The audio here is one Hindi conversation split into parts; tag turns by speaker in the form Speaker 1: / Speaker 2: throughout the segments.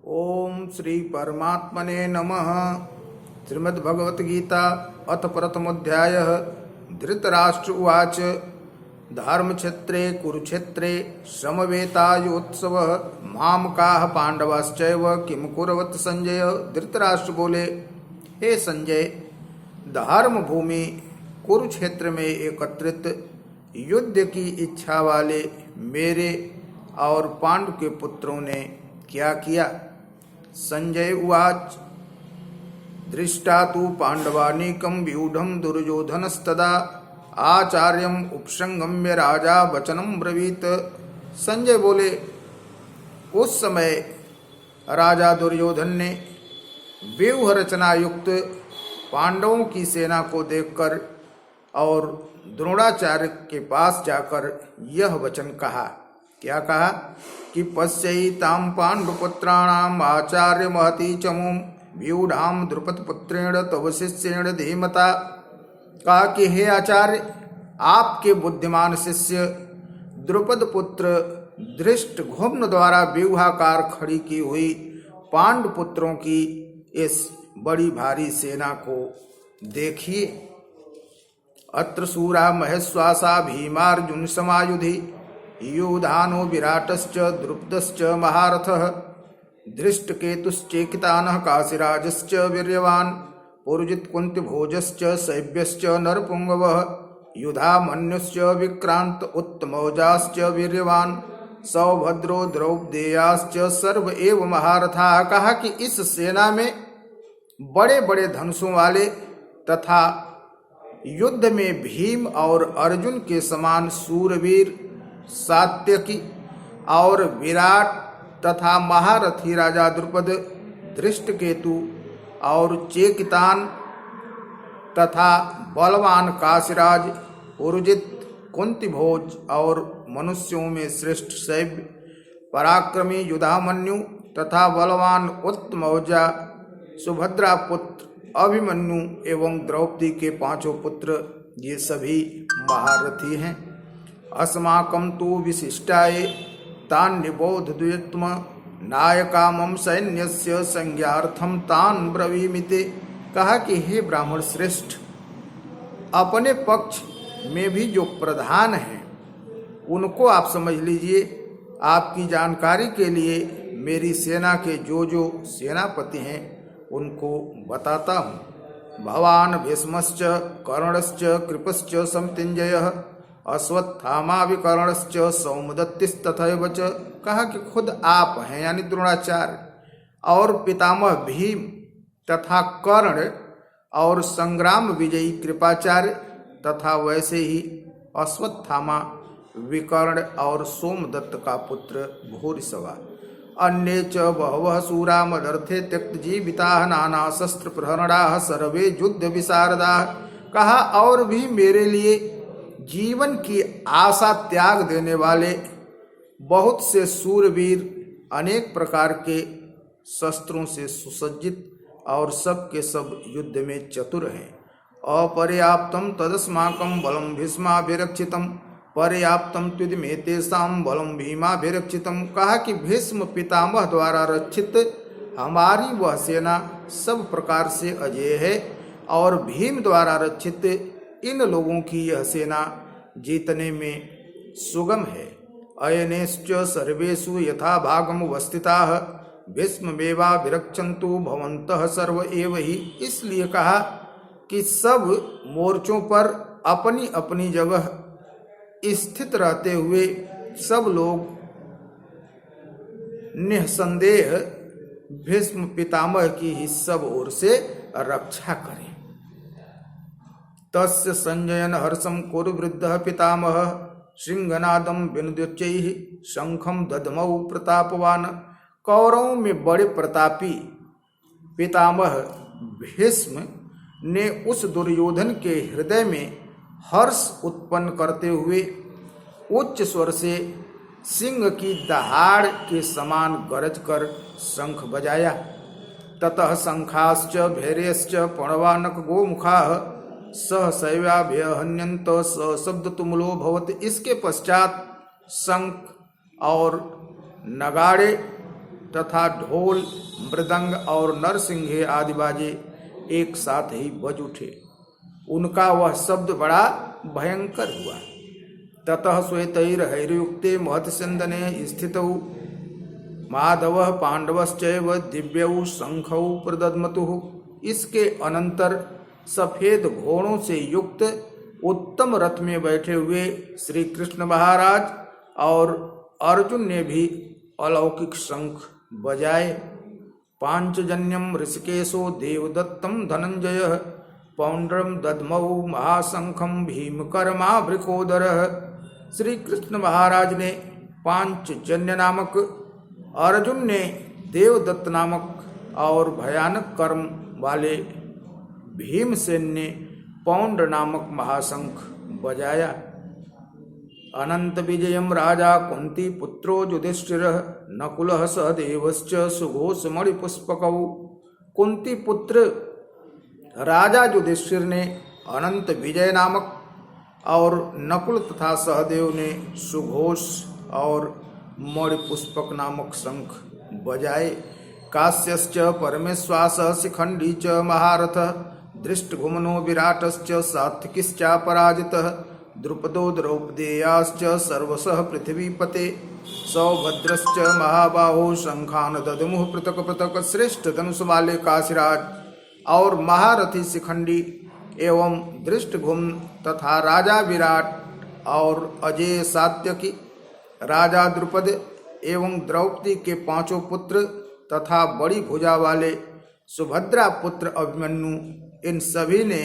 Speaker 1: ओम श्री परमात्मने नमः। श्रीमद्भगवद्गीता अथ प्रथमोऽध्यायः। धृतराष्ट्र उवाच धर्मक्षेत्रे कुरुक्षेत्रे समवेतायुत्सवः मामकाः पांडवाश्चैव किम कुर्वत संजय। धृतराष्ट्र बोले, हे संजय, धर्म भूमि कुरुक्षेत्र में एकत्रित युद्ध की इच्छा वाले मेरे और पांडु के पुत्रों ने क्या किया। संजय उवाच दृष्टा तु पांडवानीकं व्यूढ़ं दुर्योधनस्तदा आचार्यम उपसंगम्य राजा वचनम ब्रवीत। संजय बोले, उस समय राजा दुर्योधन ने व्यूह रचना युक्त पांडवों की सेना को देखकर और द्रोणाचार्य के पास जाकर यह वचन कहा। क्या कहा कि पश्यैतां पांडुपुत्राणाम आचार्य महती चमूम व्यूढ़ाम द्रुपदपुत्रेण तव शिष्येण धीमता। कहा कि हे आचार्य, आपके बुद्धिमान शिष्य द्रुपद पुत्र धृष्टद्युम्न द्वारा व्यूहाकार खड़ी की हुई पांडुपुत्रों की इस बड़ी भारी सेना को देखिए। अत्र शूरा महेश्वासा भीमार्जुन समायुधि युधानो विराटश्च द्रुपदश्च महारथः धृष्टकेतुश्चेकितानः काशीराजश्च वीर्यवान् पुरुजित् कुन्तिभोजश्च शैब्यश्च नरपुंगवः युधामन्युश्च विक्रांत उत्तमौजाश्च वीर्यवान् सौभद्रो द्रौपदेयाश्च सर्व एव महारथाः। कहा कि इस सेना में बड़े बड़े धनुषों वाले तथा युद्ध में भीम और अर्जुन के समान सूरवीर सात्यकी और विराट तथा महारथी राजा द्रुपद, धृष्टकेतु और चेकितान तथा बलवान काशीराज, पुरुजित, कुंतीभोज और मनुष्यों में श्रेष्ठ शैब्य, पराक्रमी युधामन्यु तथा बलवान उत्तमौजा, सुभद्रा पुत्र अभिमन्यु एवं द्रौपदी के पांचों पुत्र, ये सभी महारथी हैं। अस्माकं तु विशिष्टाये तान् निबोध द्वित्म नायकामं सैन्यस्य संज्ञार्थम तान् ब्रवीमिते। कहा कि हे ब्राह्मण श्रेष्ठ, अपने पक्ष में भी जो प्रधान हैं उनको आप समझ लीजिए। आपकी जानकारी के लिए मेरी सेना के जो जो सेनापति हैं उनको बताता हूँ। भवान भीष्मश्च कर्णश्च कृपश्च समतिंजयः अश्वत्थामा विकर्णश्च सौमदत्तिस्तथैव च। कहा कि खुद आप हैं यानी द्रोणाचार्य और पितामह भीम तथा कर्ण और संग्राम विजयी कृपाचार्य तथा वैसे ही अश्वत्थामा, विकर्ण और सोमदत्त का पुत्र भूरिश्रवा। अन्ये च बहवः शूरा मदर्थे त्यक्तजीविताः नाना शस्त्र प्रहरणाः सर्वे युद्ध विशारदाः। कहा और भी मेरे लिए जीवन की आशा त्याग देने वाले बहुत से सूरवीर अनेक प्रकार के शस्त्रों से सुसज्जित और सब के सब युद्ध में चतुर हैं। अपर्याप्तम तदस्माकं बलम भीष्माभिरक्षितम पर्याप्तम त्विदमेतेषां बलम भीमाभिरक्षितम। कहा कि भीष्म पितामह द्वारा रक्षित हमारी वह सेना सब प्रकार से अजेय है और भीम द्वारा रक्षित इन लोगों की यह सेना जीतने में सुगम है। अयनेश्च सर्वेषु यथा भागम वस्थिताः भीष्ममेवाभिरक्षन्तु भवन्तः सर्व एव हि। इसलिए कहा कि सब मोर्चों पर अपनी अपनी जगह स्थित रहते हुए सब लोग निसंदेह भीष्म पितामह की ही सब ओर से रक्षा करें। तस्य संजयन हर्षम कुरु वृद्धः पितामहः श्रृंगनादम विनुद्योच्चैः शंखम दधमौ प्रतापवान। कौरवों में बड़े प्रतापी पितामह भीष्म ने उस दुर्योधन के हृदय में हर्ष उत्पन्न करते हुए उच्च स्वर से सिंह की दहाड़ के समान गरज कर शंख बजाया। ततः शंखाश्च भैर्यश्च पणवानक गोमुखाः सहसैव्याभ्यहन्यन्त सशब्द तुमुलो भवत। इसके पश्चात शंख और नगाड़े तथा ढोल, मृदंग और नरसिंहे आदि बाजे एक साथ ही बज उठे। उनका वह शब्द बड़ा भयंकर हुआ। ततः श्वेतैर्हैर्युक्ते महत्स्यन्दने स्थितौ माधवः पांडवश्चैव दिव्यौ शंखौ प्रदद्मतुः। इसके अनंतर सफेद घोड़ों से युक्त उत्तम रथ में बैठे हुए श्री कृष्ण महाराज और अर्जुन ने भी अलौकिक शंख बजाए। पांचजन्यम ऋषिकेशो देवदत्तम धनंजय पौंड्रम दद्मौ महाशंखम भीमकर्मा वृकोदरः। श्री कृष्ण महाराज ने पांचजन्य नामक, अर्जुन ने देवदत्त नामक और भयानक कर्म वाले भीमसेन ने पौंड्र नामक महाशंख बजाया। अनंत विजयम राजा कुंती पुत्रो युधिष्ठिरः नकुलः सहदेवश्च सुघोषमणिपुष्पकौ। कुंती पुत्र राजा युधिष्ठिर ने अनंत विजय नामक और नकुल तथा सहदेव ने सुघोष और मणिपुष्पक नामक शंख बजाए। काश्यश्च परमेश्वासः शिखंडी च महारथः दृष्टघुमनो विराटश्च सात्विकिश्चापराजितः द्रुपदो द्रौपदेयाश्च सर्वशः पृथ्वीपते सौभद्रश्च महाबाहो शंखान ददमुः पृथक पृथक। श्रेष्ठ धनुष वाले काशीराज और महारथी शिखंडी एवं दृष्टघुम्न तथा राजा विराट और अजय सात्यकी, राजा द्रुपद एवं द्रौपदी के पांचों पुत्र तथा बड़ी भुजा वाले सुभद्रा पुत्र अभिमन्यु, इन सभी ने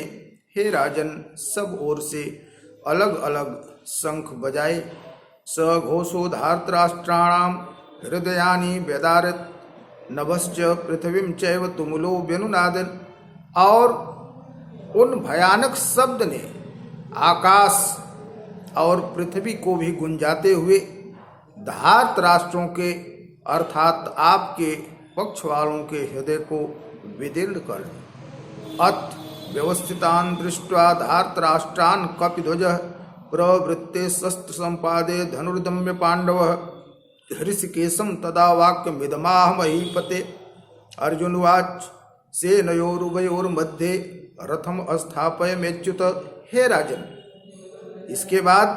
Speaker 1: हे राजन सब ओर से अलग अलग शंख बजाए। सघोषो धार्तराष्ट्राणाम हृदयानि व्यदारत नभश्च पृथ्वीं चैव तुमुलो व्यनुनादन। और उन भयानक शब्द ने आकाश और पृथ्वी को भी गुंजाते हुए धार्त राष्ट्रों के अर्थात आपके पक्ष वालों के हृदय को विदीर्ण कर अत व्यवस्थितान दृष्ट्वा धार्तराष्ट्रान् कपिध्वजः प्रवृत्ते शस्त्र संपादे धनुर्दम्य पांडवः ऋषिकेशं तदा वाक्यमिदमाह महीपते। अर्जुनवाच सेनयोरुभयोर्मध्ये रथम स्थापयमेच्युत। हे राजन, इसके बाद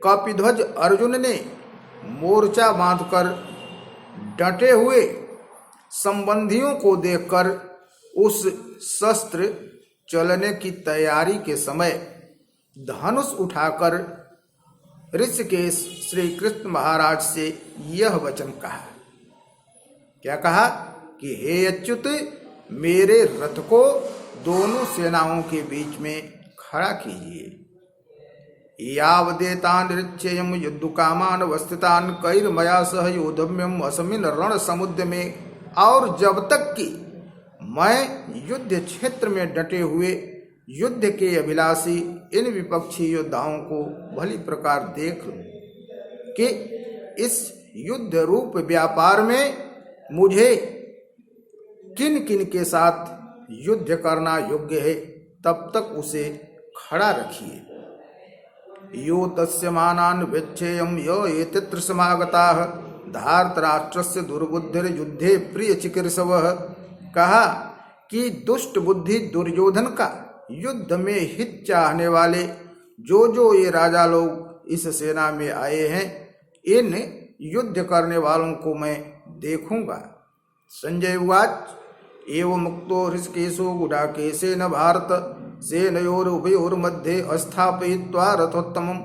Speaker 1: कपिध्वज अर्जुन ने मोर्चा बांधकर डटे हुए संबंधियों को देखकर उस शस्त्र चलने की तैयारी के समय धनुष उठाकर ऋषिकेश श्री कृष्ण महाराज से यह वचन कहा। क्या कहा कि हे अच्युत, मेरे रथ को दोनों सेनाओं के बीच में खड़ा कीजिए। यावदेतान ऋच्छेयम युद्धकामान अवस्थितान कैर्मया सह योधम्यम असमिन रण समुद्र में। और जब तक कि मैं युद्ध क्षेत्र में डटे हुए युद्ध के अभिलाषी इन विपक्षी योद्धाओं को भली प्रकार देख लूं कि इस युद्ध रूप व्यापार में मुझे किन किन के साथ युद्ध करना योग्य है, तब तक उसे खड़ा रखिए। यो तस्य मानान् वेच्छेयं यो एतत्र समागताः धार्तराष्ट्रस्य दुर्बुद्धिर युद्धे प्रिय चिकीर्षवः। कहा कि दुष्ट बुद्धि दुर्योधन का युद्ध में हित चाहने वाले जो ये राजा लोग इस सेना में आए हैं, इन युद्ध करने वालों को मैं देखूंगा। संजय उवाच एवं मुक्तो हृषिकेशो गुडाकेशेन भारत सेनयोरुभयोर्मध्ये स्थापयित्वा रथोत्तमं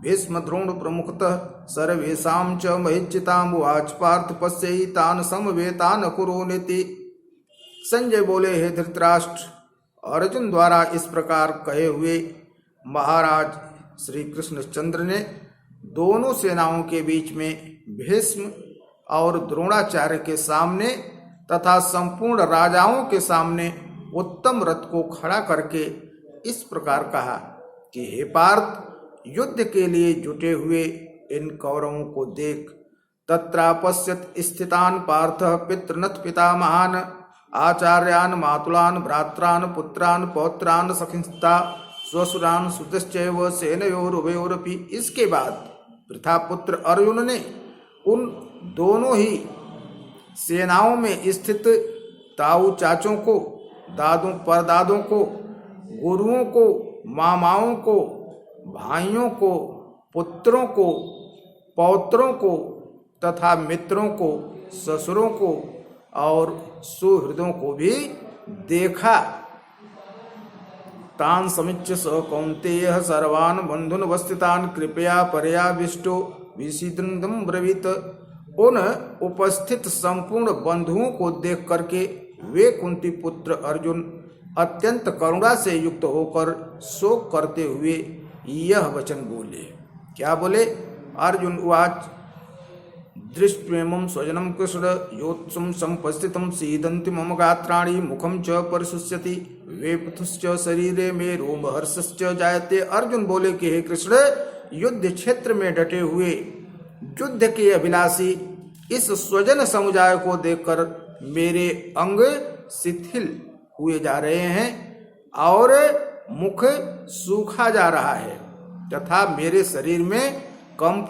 Speaker 1: भीष्म द्रोण प्रमुखतः सर्वेषां च महिच्चिताम् उवाच पार्थ पश्यहि तान् समवेतान् कुरुनीति। संजय बोले, हे धृतराष्ट्र, अर्जुन द्वारा इस प्रकार कहे हुए महाराज श्री कृष्णचंद्र ने दोनों सेनाओं के बीच में भीष्म और द्रोणाचार्य के सामने तथा संपूर्ण राजाओं के सामने उत्तम रथ को खड़ा करके इस प्रकार कहा कि हे पार्थ, युद्ध के लिए जुटे हुए इन कौरवों को देख। तत्रापश्यत स्थितान पार्थः पितृनथ पितामहान् आचार्यान् मातुलान् भ्रात्रान् पुत्रान् पौत्रान् सखिंस्ता स्वसुरान् सुतश्चैव सेनयोरुभयोरपि। इसके बाद प्रथापुत्र अर्जुन ने उन दोनों ही सेनाओं में स्थित ताऊ चाचों को, दादों परदादों को, गुरुओं को, मामाओं को, भाइयों को, पुत्रों को, पौत्रों को तथा मित्रों को, ससुरों को और सुहृदों को भी देखा। तान समीक्ष्य स कौन्तेयः सर्वान् बन्धून् वस्थितान् कृपया पर्याविष्टो विषीदन्तम् ब्रवीत। उन उपस्थित संपूर्ण बंधुओं को देख करके वे कुंती पुत्र अर्जुन अत्यंत करुणा से युक्त होकर शोक करते हुए यह वचन बोले। क्या बोले? अर्जुन उवाच दृष्ट्वेमं स्वजनं कृष्ण योत्सं समुपस्थितं सीदन्ति मम गात्राणि मुखं च परिशुष्यति वेपथुश्च शरीरे मे रोमहर्षश्च जायते। अर्जुन बोले कि हे कृष्ण, युद्ध क्षेत्र में डटे हुए युद्ध के अभिलाषी इस स्वजन समुदाय को देखकर मेरे अंग शिथिल हुए जा रहे हैं और मुख सूखा जा रहा है तथा मेरे शरीर में कंप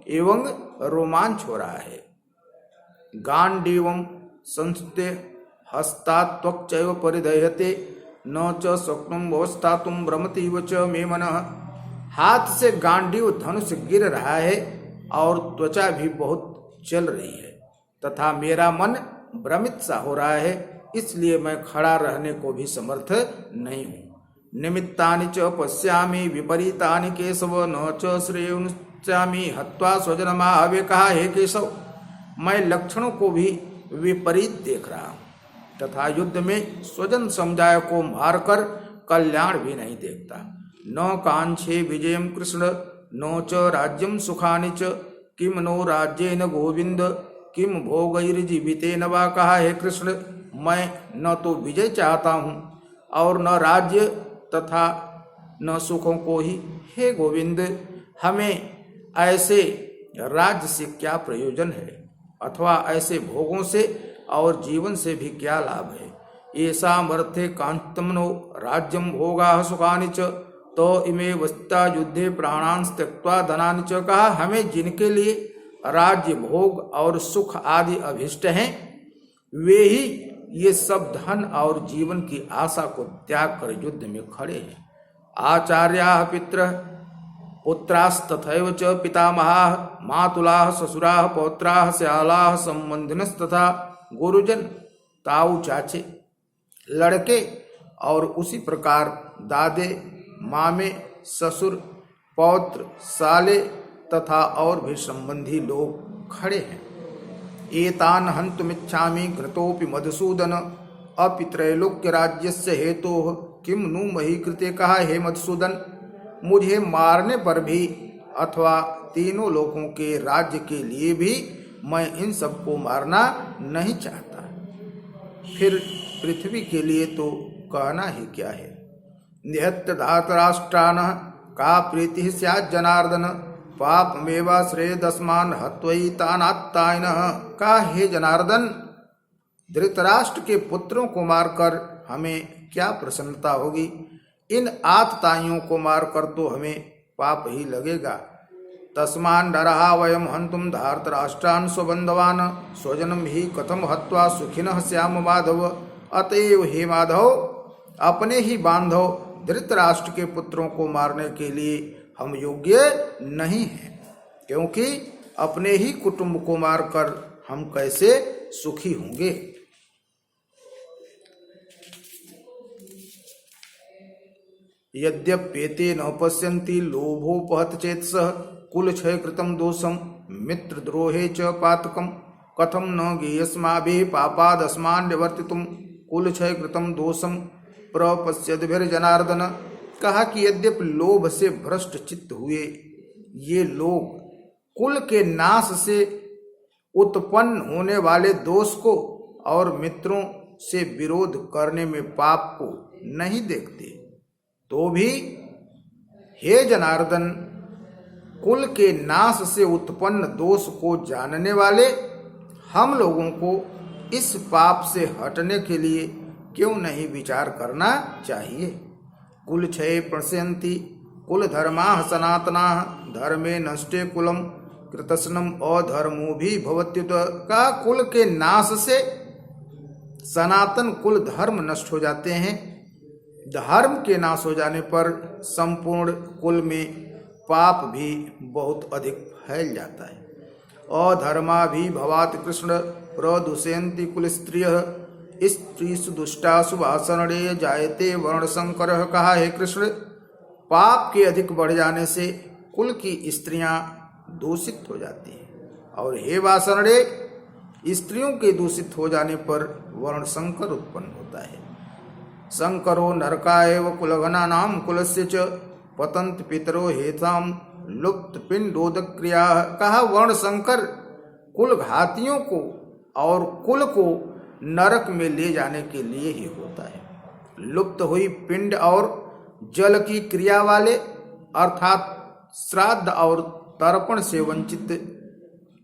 Speaker 1: एवं रोमांच हो रहा है। गांडीवं संस्ते हस्तात्वक्चैव परिदह्यते न च शक्नुं अवस्थातुं भ्रमतीव च मे मनः। हाथ से गांडीव धनुष गिर रहा है और त्वचा भी बहुत चल रही है तथा मेरा मन भ्रमित सा हो रहा है, इसलिए मैं खड़ा रहने को भी समर्थ नहीं हूँ। निमित्तानि च पश्यामि विपरीतानि केशव न च श्रेयोनुष्यामि हत्वा स्वजनमाहवे। कहा, हे केशव, मैं लक्षणों को भी विपरीत देख रहा हूँ तथा युद्ध में स्वजन समुदाय को मारकर कल्याण भी नहीं देखता। न कांक्षे विजयम कृष्ण न च राज्यम सुखानि च किम नो राज्येन गोविंद किम भोगैर्जीवितेन वा। कहा, हे कृष्ण, मैं न तो विजय चाहता हूँ और न राज्य तथा न सुखों को ही। हे गोविंद, हमें ऐसे राज्य से क्या प्रयोजन है अथवा ऐसे भोगों से और जीवन से भी क्या लाभ है। येषामर्थे कांतमनो राज्यम भोगा सुखानि च तो इमे वस्ता युद्धे प्राणान् त्यक्त्वा धनानि च। कहा, हमें जिनके लिए राज्य भोग और सुख आदि अभिष्ट हैं वे ही ये सब धन और जीवन की आशा को त्याग कर युद्ध में खड़े हैं। आचार्याः पितरः पुत्रास्तथैव च पितामहाः मातुलाः ससुराः पौत्राः श्यालाः संबंधिनस्तथा गुरुजन ताऊ चाचे लड़के और उसी प्रकार दादे मामे ससुर पौत्र साले तथा और भी संबंधी लोग खड़े हैं। एतान हन्तुमिच्छामि घृतोपि मधुसूदन अपि त्रैलोक्य राज्यस्य हेतोः किम नु मही कृते। कहा, हे मधुसूदन, मुझे मारने पर भी अथवा तीनों लोकों के राज्य के लिए भी मैं इन सबको मारना नहीं चाहता। फिर पृथ्वी के लिए तो कहना ही क्या है। निहत्य धातराष्ट्रानः का प्रीति स्यात् जनार्दन पापमेवा श्रेयदस्मान् हत्वै तानात्तायिनः। का, हे जनार्दन, धृतराष्ट्र के पुत्रों को मारकर हमें क्या प्रसन्नता होगी। इन आतताइयों को मारकर तो हमें पाप ही लगेगा। तस्मान् नरः वयं हन्तुं धार्तराष्ट्रान् स्वबन्धवान् स्वजनं हि कथं हत्वा सुखिनः स्याम माधव। अतएव हे माधव, अपने ही बांधव धृतराष्ट्र के पुत्रों को मारने के लिए हम योग्य नहीं हैं, क्योंकि अपने ही कुटुंब को मारकर हम कैसे सुखी होंगे। यद्यप्येते न पश्यन्ति लोभोपहत चेतसः कुलक्षय कृतं दोषं मित्रद्रोहे च पातकं कथं न गेयस्माभिः पापादस्मान् निवर्तितुं कुलक्षय कृतं दोषं प्रपश्यद्भिर्जनार्दन। कहा कि यद्यपि लोभ से भ्रष्ट चित्त हुए ये लोग कुल के नाश से उत्पन्न होने वाले दोष को और मित्रों से विरोध करने में पाप को नहीं देखते, तो भी हे जनार्दन, कुल के नाश से उत्पन्न दोष को जानने वाले हम लोगों को इस पाप से हटने के लिए क्यों नहीं विचार करना चाहिए। कुलक्षये पश्यन्ति कुलधर्माः सनातनाः धर्मे नष्टे कुलं कृतस्नम अधर्मो भी भवत्युत। का कुल के नाश से सनातन कुल धर्म नष्ट हो जाते हैं। धर्म के नाश हो जाने पर संपूर्ण कुल में पाप भी बहुत अधिक फैल जाता है। अधर्मा भी भवात कृष्ण प्रदूषयन्ति कुल स्त्रियः स्त्रीषु दुष्टासु वासरणे जायते वर्ण संकर। कहा है कृष्ण, पाप के अधिक बढ़ जाने से कुल की स्त्रियां दूषित हो जाती हैं और हे वासरणे, स्त्रियों के दूषित हो जाने पर वर्ण संकर उत्पन्न होता है। संकरो नरकायव कुलघना नाम कुलस्य च पतंत पितरो हेताम लुप्त पिंडोदक क्रिया। कहा वर्ण संकर कुल घातियों को और कुल को नरक में ले जाने के लिए ही होता है। लुप्त हुई पिंड और जल की क्रिया वाले अर्थात श्राद्ध और तर्पण से वंचित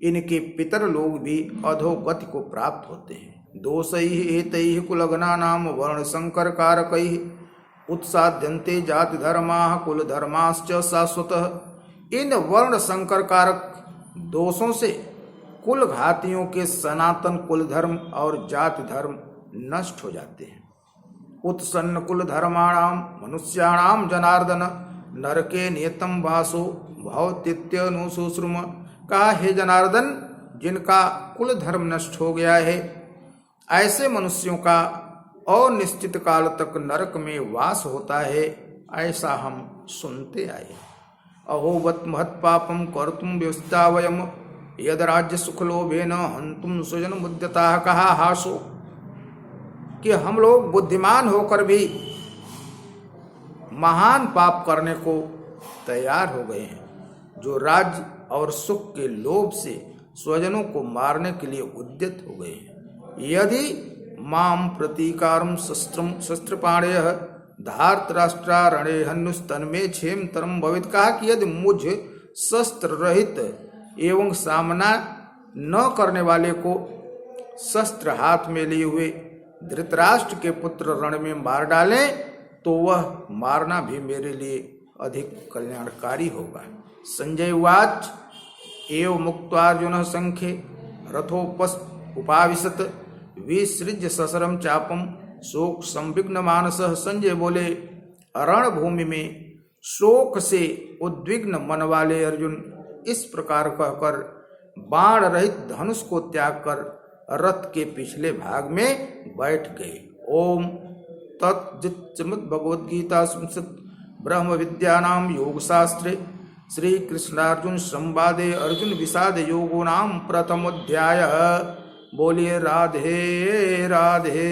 Speaker 1: इनके पितर लोग भी अधोगति को प्राप्त होते हैं। दोषैः एतैः कुलघ्ना नाम वर्ण संकर कारकैः उत्साद्यन्ते जाति धर्माः कुल धर्माश्च शाश्वतः। इन वर्ण संकर कारक दोषों से कुल घातियों के सनातन कुल धर्म और जाति धर्म नष्ट हो जाते हैं। उत्सन्न कुल धर्माणाम मनुष्याणाम जनार्दन नरके नियतम वासो भवतीत्यनुशुश्रुम। कहा हे जनार्दन, जिनका कुल धर्म नष्ट हो गया है ऐसे मनुष्यों का अनिश्चित काल तक नरक में वास होता है, ऐसा हम सुनते आए। अहोवत महत् पापम कर्तुम व्यवस्था वयम यद राज्य सुखलोभेन हंतुम सुजन मुद्यता। कहा हासो कि हम लोग बुद्धिमान होकर भी महान पाप करने को तैयार हो गए हैं, जो राज्य और सुख के लोभ से स्वजनों को मारने के लिए उद्यत हो गए हैं। यदि माम प्रतीकारम शस्त्रपाणेय धार्तराष्ट्रारणे हन्युस्तन्मे क्षेम तरम भवित। कहा कि यदि मुझ शस्त्र रहित एवं सामना न करने वाले को शस्त्र हाथ में लिए हुए धृतराष्ट्र के पुत्र रण में मार डालें तो वह मारना भी मेरे लिए अधिक कल्याणकारी होगा। संजय उवाच एव मुक्त्वार्जुनः संख्ये रथोपविशत विसृज्य ससरम चापम शोक संविघ्न मानसः। संजय बोले, रणभूमि में शोक से उद्विग्न मन वाले अर्जुन इस प्रकार कहकर बाण रहित धनुष को त्याग कर रथ के पिछले भाग में बैठ गए। ओम तत्सत् भगवद्गीता ब्रह्म विद्यानाम योग शास्त्रे श्री कृष्णार्जुन संवादे अर्जुन विषाद योगो नाम प्रथमोध्याय। बोलिए राधे राधे।